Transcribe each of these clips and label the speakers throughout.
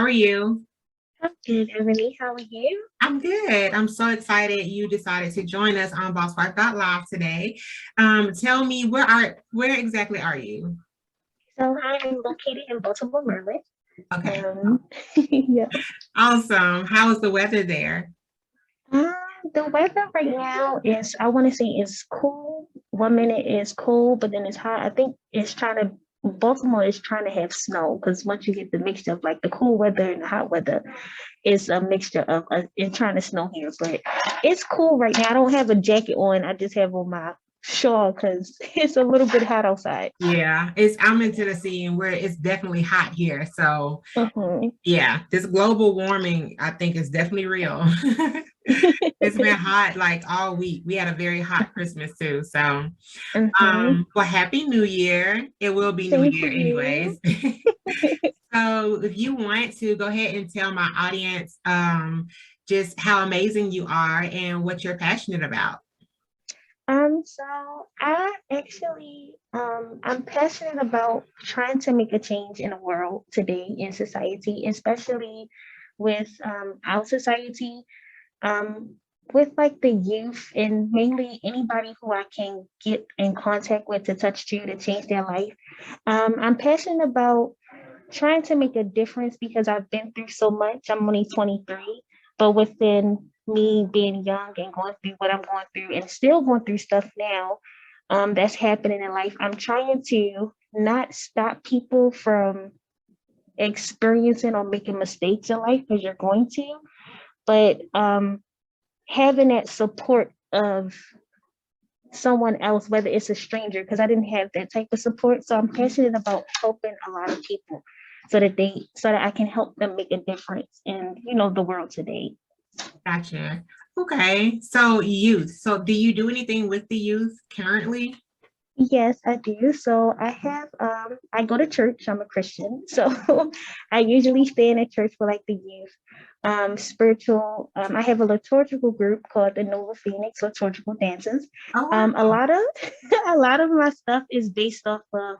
Speaker 1: are you?
Speaker 2: I'm good, Emily. How are you?
Speaker 1: I'm good. I'm so excited you decided to join us on Boss Wife Live today. Tell me where exactly are you?
Speaker 2: So I am located in Baltimore, Maryland.
Speaker 1: Okay,
Speaker 2: Yeah.
Speaker 1: awesome. How is the weather there?
Speaker 2: Um, the weather right now is, I want to say, is cool. 1 minute is cool, but then it's hot. I think Baltimore is trying to have snow because once you get the mixture of like the cool weather and the hot weather, it's a mixture of it's trying to snow here. But it's cool right now. I don't have a jacket on. I just have on my shawl because it's a little bit hot outside.
Speaker 1: Yeah, I'm in Tennessee and where it's definitely hot here. So
Speaker 2: Mhm.
Speaker 1: yeah, this global warming I think is definitely real. It's been hot like all week. We had a very hot Christmas too. So
Speaker 2: Mhm.
Speaker 1: well, happy New Year. It will be New
Speaker 2: Same to
Speaker 1: Year
Speaker 2: you.
Speaker 1: anyways. So if you want to go ahead and tell my audience just how amazing you are and what you're passionate about.
Speaker 2: So I'm passionate about trying to make a change in the world today in society, especially with our society, um, with like the youth and mainly anybody who I can get in contact with to touch you to change their life. I'm passionate about trying to make a difference because I've been through so much. I'm only 23, but within me being young and going through what I'm going through and still going through stuff now, that's happening in life, I'm trying to not stop people from experiencing or making mistakes in life because you're going to, but having that support of someone else, whether it's a stranger, because I didn't have that type of support. So I'm passionate about helping a lot of people so that I can help them make a difference in, the world today.
Speaker 1: Gotcha. Okay. So youth. So do you do anything with the youth currently?
Speaker 2: Yes, I do. So I go to church. I'm a Christian. So I usually stay in a church for like the youth, spiritual. I have a liturgical group called the Nova Phoenix Liturgical Dances.
Speaker 1: Oh
Speaker 2: A
Speaker 1: wow.
Speaker 2: lot of a lot of my stuff is based off of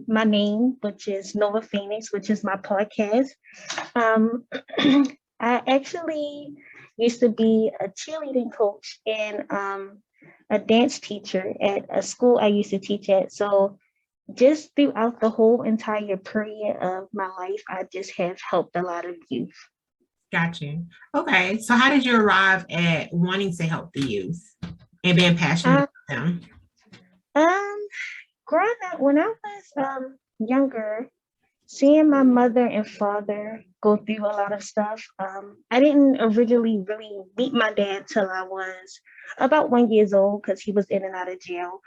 Speaker 2: my name, which is Nova Phoenix, which is my podcast. Um, I actually used to be a cheerleading coach and a dance teacher at a school I used to teach at. So just throughout the whole entire period of my life, I just have helped a lot of youth.
Speaker 1: Gotcha. Okay. So how did you arrive at wanting to help the youth and being passionate
Speaker 2: Um,
Speaker 1: about them?
Speaker 2: um, Growing up, when I was younger, seeing my mother and father go through a lot of stuff. I didn't originally really meet my dad till I was about 1 years old because he was in and out of jail.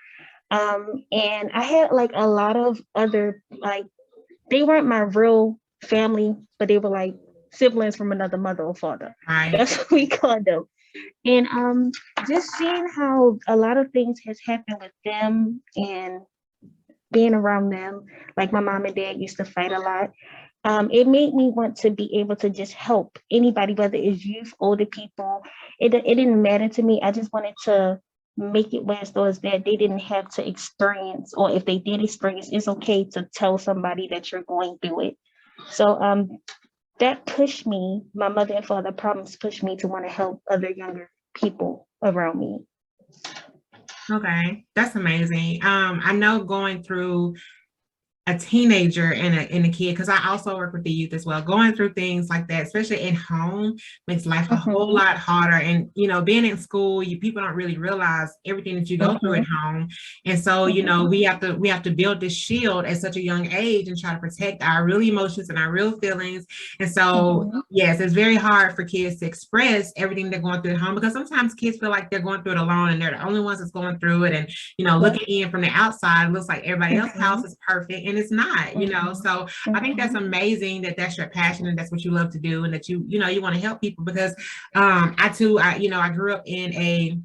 Speaker 2: And I had like a lot of other like they weren't my real family, but they were like siblings from another mother or father.
Speaker 1: Right.
Speaker 2: That's what we called them. And just seeing how a lot of things has happened with them and being around them, like my mom and dad used to fight a lot. It made me want to be able to just help anybody, whether it's youth, older people. It didn't matter to me. I just wanted to make it where so is that they didn't have to experience, or if they did experience, it's okay to tell somebody that you're going through it. So that pushed me, my mother and father problems pushed me to want to help other younger people around me.
Speaker 1: Okay. That's amazing. I know going through a teenager and a kid, because I also work with the youth as well, going through things like that, especially at home, makes life a whole
Speaker 2: Mhm,
Speaker 1: lot harder. And being in school, people don't really realize everything that you go through at
Speaker 2: mhm,
Speaker 1: home. And so
Speaker 2: mhm,
Speaker 1: we have to build this shield at such a young age and try to protect our real emotions and our real feelings. And so
Speaker 2: mhm,
Speaker 1: yes, it's very hard for kids to express everything they're going through at home, because sometimes kids feel like they're going through it alone and they're the only ones that's going through it. And
Speaker 2: yep,
Speaker 1: looking in from the outside, it looks like everybody else's house
Speaker 2: mhm,
Speaker 1: is perfect, and it's not.
Speaker 2: mhm,
Speaker 1: So I think that's
Speaker 2: mhm,
Speaker 1: amazing that that's your passion and that's what you love to do, and that you want to help people, because I too, I grew up in a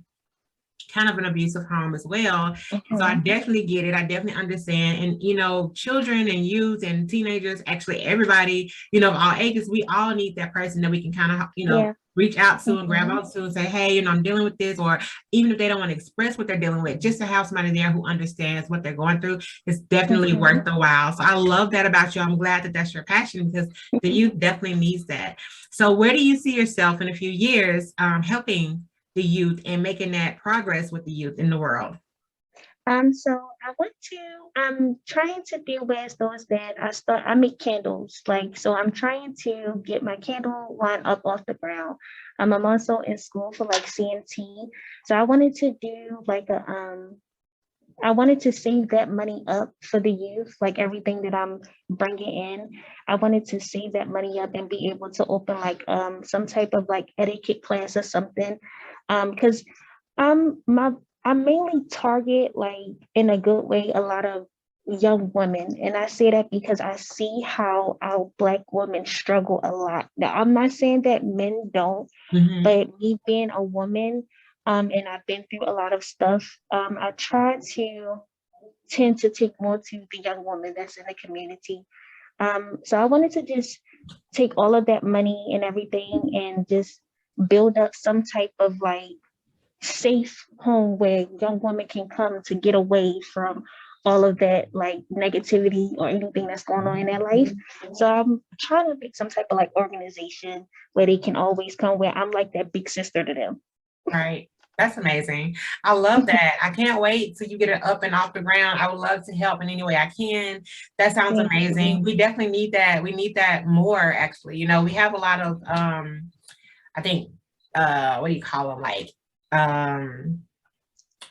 Speaker 1: kind of an abusive home as well. So I
Speaker 2: Mhm.
Speaker 1: definitely get it. I definitely understand. And, children and youth and teenagers, actually everybody, of all ages, we all need that person that we can kind of,
Speaker 2: Yeah.
Speaker 1: reach out to and grab
Speaker 2: Mhm.
Speaker 1: out to and say, hey, I'm dealing with this, or even if they don't want to express what they're dealing with, just to have somebody there who understands what they're going through, it's definitely
Speaker 2: Mhm.
Speaker 1: worth the while. So I love that about you. I'm glad that that's your passion, because the youth definitely needs that. So where do you see yourself in a few years helping the youth and making that progress with the youth in the world?
Speaker 2: So I'm trying to be with those that I make candles, like, so I'm trying to get my candle line up off the ground. I'm also in school for like CMT. So I wanted to save that money up for the youth, like everything that I'm bringing in. I wanted to save that money up and be able to open like some type of like etiquette class or something. Because my I mainly target, like, in a good way, a lot of young women, and I say that because I see how our Black women struggle a lot. Now, I'm not saying that men don't,
Speaker 1: Mm-hmm.
Speaker 2: but me being a woman, and I've been through a lot of stuff, I try to tend to take more to the young woman that's in the community. So I wanted to just take all of that money and everything and just build up some type of like safe home where young women can come to get away from all of that like negativity or anything that's going on in their life. So I'm trying to make some type of like organization where they can always come, where I'm like that big sister to them.
Speaker 1: Right. That's amazing. I love that. I can't wait till you get it up and off the ground. I would love to help in any way I can. That sounds
Speaker 2: Thank
Speaker 1: amazing.
Speaker 2: you.
Speaker 1: We definitely need that. We need that more, actually. We have a lot of I think what do you call them? Like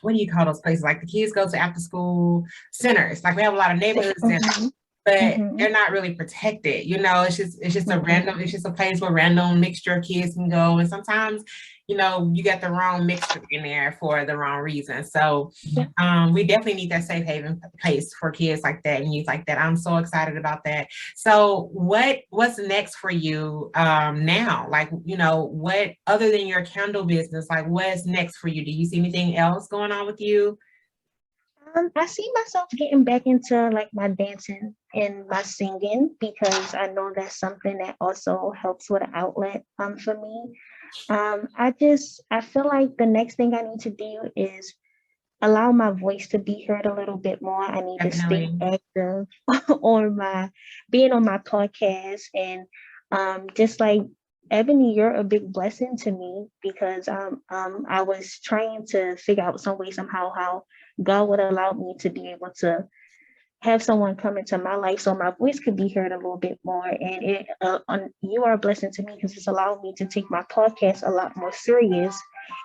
Speaker 1: what do you call those places? Like the kids go to after school centers. Like we have a lot of neighborhood centers,
Speaker 2: Mhm,
Speaker 1: but
Speaker 2: mhm,
Speaker 1: they're not really protected. It's just a
Speaker 2: mhm.
Speaker 1: random, it's just a place where random mixture of kids can go. And sometimes, you get the wrong mixture in there for the wrong reason. So
Speaker 2: Yeah.
Speaker 1: we definitely need that safe haven place for kids like that and youth like that. I'm so excited about that. So what's next for you now? Like, what other than your candle business, like what's next for you? Do you see anything else going on with you?
Speaker 2: I see myself getting back into like my dancing and my singing because I know that's something that also helps with an outlet for me. I feel like the next thing I need to do is allow my voice to be heard a little bit more. I need to stay
Speaker 1: Definitely.
Speaker 2: active on my being on my podcast, and just like Ebony, you're a big blessing to me because I was trying to figure out some way somehow how God would allow me to be able to have someone come into my life so my voice could be heard a little bit more. And you are a blessing to me because it's allowed me to take my podcast a lot more serious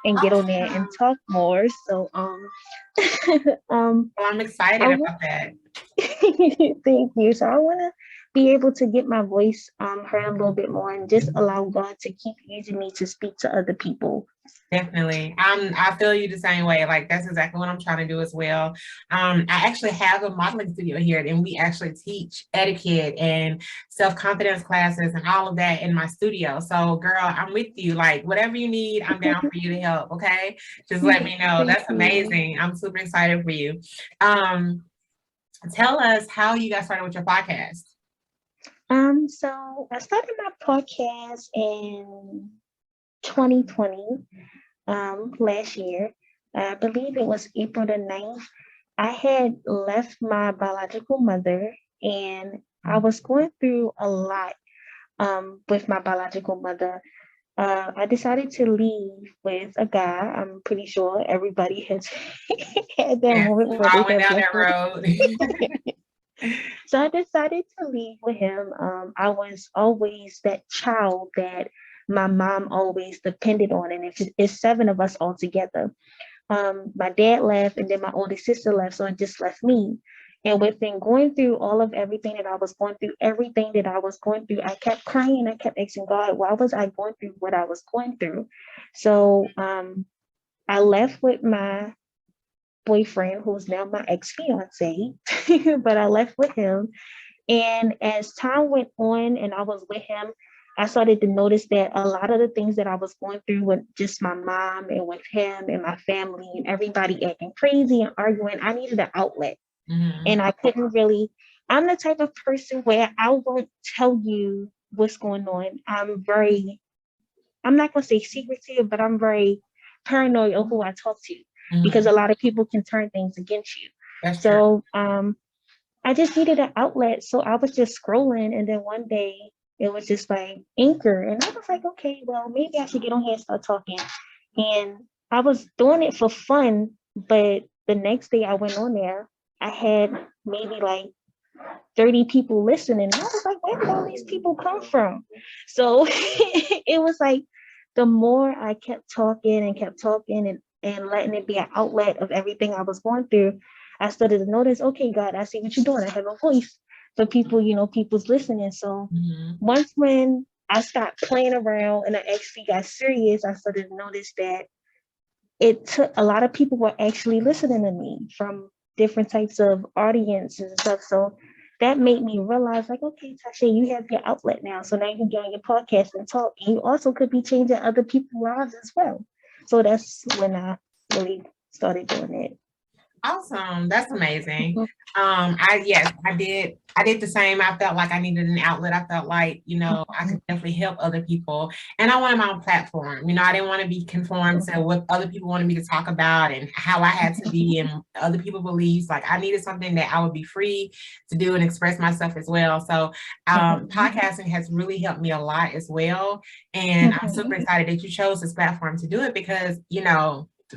Speaker 2: and get on there and
Speaker 1: Awesome.
Speaker 2: talk more. So um
Speaker 1: Well, I'm
Speaker 2: I
Speaker 1: excited
Speaker 2: want
Speaker 1: about that.
Speaker 2: thank you. So I want to be able to get my voice heard a little bit more and just allow God to keep using me to speak to other people.
Speaker 1: Definitely. I feel you the same way. Like that's exactly what I'm trying to do as well. I actually have a modeling studio here and we actually teach etiquette and self-confidence classes and all of that in my studio. So girl, I'm with you. Like whatever you need, I'm down for you to help. Okay. Just let me know.
Speaker 2: Thank
Speaker 1: That's
Speaker 2: you.
Speaker 1: amazing. I'm super excited for you. Um, Tell us how you got started with your podcast.
Speaker 2: So I started my podcast in 2020, last year. I believe it was April the 9th. I had left my biological mother and I was going through a lot with my biological mother. I decided to leave with a guy. I'm pretty sure everybody has had that
Speaker 1: Yes,
Speaker 2: moment
Speaker 1: we
Speaker 2: where they
Speaker 1: all went
Speaker 2: have
Speaker 1: down
Speaker 2: left
Speaker 1: that
Speaker 2: with.
Speaker 1: road.
Speaker 2: So I decided to leave with him. I was always that child that my mom always depended on, and it's seven of us all together. My dad left, and then my older sister left, so it just left me. And within going through all of everything that I was going through, everything that I was going through, I kept crying. I kept asking God, why was I going through what I was going through? So I left with my boyfriend, who's now my ex fiance, but I left with him. And as time went on and I was with him, I started to notice that a lot of the things that I was going through with just my mom and with him and my family and everybody acting crazy and arguing, I needed an outlet.
Speaker 1: Mm-hmm.
Speaker 2: And I couldn't really, I'm the type of person where I won't tell you what's going on. I'm not going to say secretive, but I'm very paranoid of who I talk to because
Speaker 1: Mm-hmm.
Speaker 2: a lot of people can turn things against you.
Speaker 1: That's true.
Speaker 2: So I just needed an outlet. So I was just scrolling. And then one day it was just like Anchor. And I was like, okay, well, maybe I should get on here and start talking. And I was doing it for fun. But the next day I went on there, I had maybe like 30 people listening. And I was like, where did all these people come from? So it was like the more I kept talking and letting it be an outlet of everything I was going through, I started to notice, okay, God, I see what you're doing. I have a voice for people, people's listening. So
Speaker 1: Mm-hmm.
Speaker 2: once when I stopped playing around and I actually got serious, I started to notice that it took a lot of people were actually listening to me from different types of audiences and stuff. So that made me realize, like, okay, Tasha, you have your outlet now. So now you can get on your podcast and talk. And you also could be changing other people's lives as well. So that's when I really started doing it.
Speaker 1: Awesome. That's amazing. I did the same. I felt like I needed an outlet. I felt like, I could definitely help other people. And I wanted my own platform. I didn't want to be conformed to what other people wanted me to talk about and how I had to be and other people's beliefs. Like I needed something that I would be free to do and express myself as well. So podcasting has really helped me a lot as well. And I'm super excited that you chose this platform to do it because,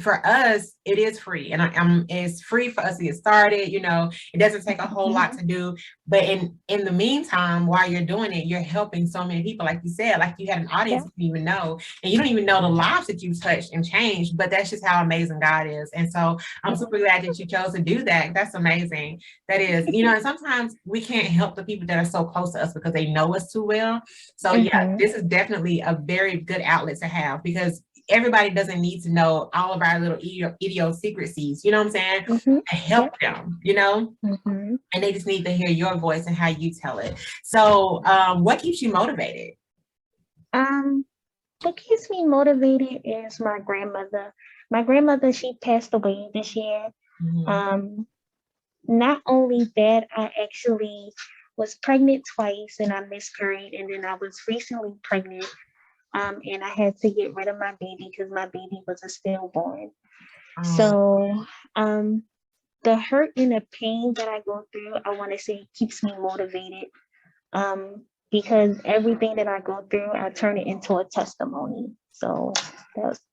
Speaker 1: for us, it is free, and it's free for us to get started. It doesn't take a whole lot to do, but in the meantime, while you're doing it, you're helping so many people. Like you said, like you had an audience you didn't even know, and you don't even know the lives that you've touched and changed. But that's just how amazing God is, and so I'm super glad that you chose to do that. That's amazing. That is, and sometimes we can't help the people that are so close to us because they know us too well. So yeah, this is definitely a very good outlet to have because everybody doesn't need to know all of our little idiosyncrasies, you know what I'm saying? To help them, and they just need to hear your voice and how you tell it. So what keeps you motivated?
Speaker 2: What keeps me motivated is my grandmother. My grandmother, she passed away this year. Not only that, I actually was pregnant twice and I miscarried, and then I was recently pregnant. And I had to get rid of my baby because my baby was a stillborn. So the hurt and the pain that I go through, I want to say keeps me motivated. Because everything that I go through, I turn it into a testimony. So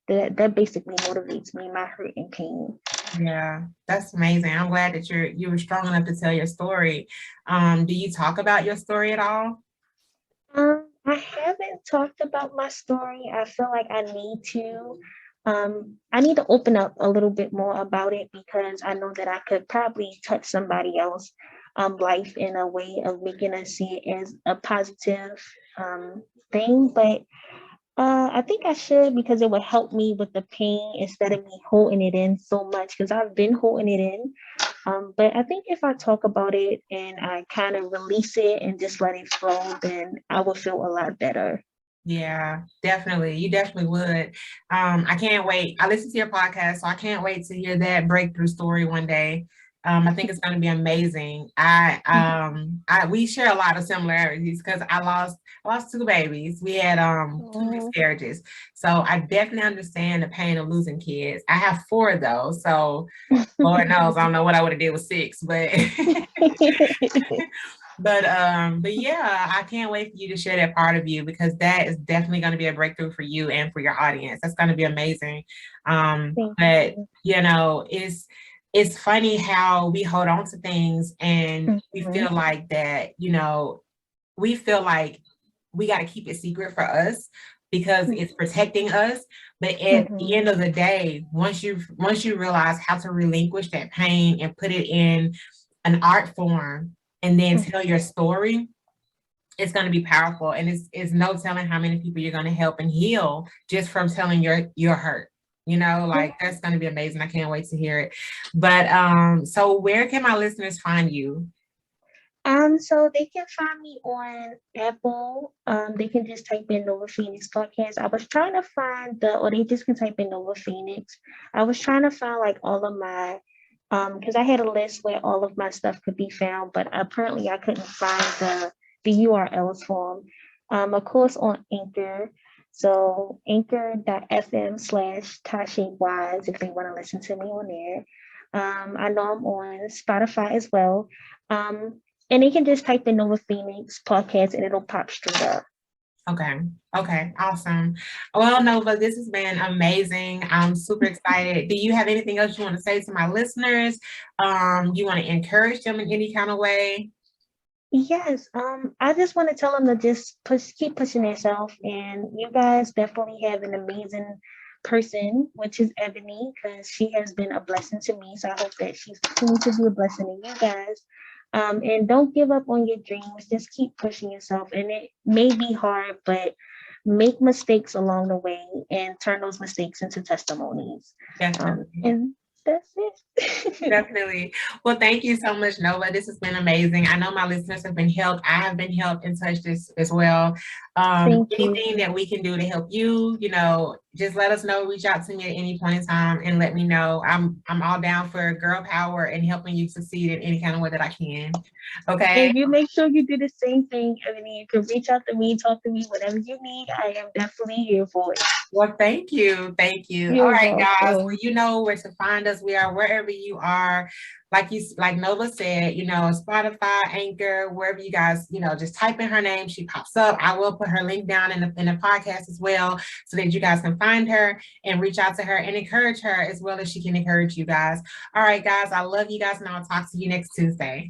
Speaker 2: that basically motivates me, my hurt and pain.
Speaker 1: Yeah, that's amazing. I'm glad that you were strong enough to tell your story. Do you talk about your story at all?
Speaker 2: I haven't talked about my story. I feel like I need to. I need to open up a little bit more about it because I know that I could probably touch somebody else life in a way of making us see it as a positive thing. But I think I should because it would help me with the pain instead of me holding it in so much because I've been holding it in. But I think if I talk about it and I kind of release it and just let it flow, then I will feel a lot better.
Speaker 1: Yeah, definitely. You definitely would. I can't wait. I listen to your podcast, so I can't wait to hear that breakthrough story one day. I think it's going to be amazing. We share a lot of similarities because I lost two babies. We had two miscarriages, so I definitely understand the pain of losing kids. I have four though, so Lord knows I don't know what I would have did with six, but but yeah, I can't wait for you to share that part of you because that is definitely going to be a breakthrough for you and for your audience. That's going to be amazing. But it's funny how we hold on to things and we feel like that, we feel like we got to keep it secret for us because it's protecting us. But at the end of the day, once you realize how to relinquish that pain and put it in an art form and then tell your story, it's going to be powerful. And it's no telling how many people you're going to help and heal just from telling your hurt. Like that's going to be amazing. I can't wait to hear it. But so where can my listeners find you?
Speaker 2: So they can find me on Apple. They can just type in Nova Phoenix podcast. I was trying to find or they just can type in Nova Phoenix. I was trying to find like all of my, because I had a list where all of my stuff could be found, but apparently I couldn't find the URLs for them. Of course, on Anchor. So anchor.fm/Tasha Wise if they want to listen to me on there. I know I'm on Spotify as well. Um, and they can just type in Nova Phoenix podcast and it'll pop straight up.
Speaker 1: Okay. Okay. Awesome. Well, Nova, this has been amazing. I'm super excited. Do you have anything else you want to say to my listeners? You want to encourage them in any kind of way?
Speaker 2: Yes, I just want to tell them to just keep pushing themselves, and you guys definitely have an amazing person, which is Ebony, because she has been a blessing to me. So I hope that she's continuing to be a blessing to you guys. And don't give up on your dreams. Just keep pushing yourself, and it may be hard, but make mistakes along the way and turn those mistakes into testimonies.
Speaker 1: Definitely.
Speaker 2: And that's it.
Speaker 1: Definitely. Well, thank you so much, Nova. This has been amazing. I know my listeners have been helped. I have been helped and touched this as well.
Speaker 2: Thank
Speaker 1: Anything
Speaker 2: you.
Speaker 1: that we can do to help you, just let us know. Reach out to me at any point in time and let me know. I'm all down for girl power and helping you succeed in any kind of way that I can. Okay.
Speaker 2: And you make sure you do the same thing. I mean, you can reach out to me, talk to me, whatever you need. I am definitely here for it.
Speaker 1: Well, thank you. Thank you. All
Speaker 2: You're
Speaker 1: right, guys. Well,
Speaker 2: welcome.
Speaker 1: you know where to find us. We are wherever you are. Like Nova said, Spotify, Anchor, wherever you guys, just type in her name. She pops up. I will put her link down in the podcast as well so that you guys can find her and reach out to her and encourage her as well as she can encourage you guys. All right, guys. I love you guys and I'll talk to you next Tuesday.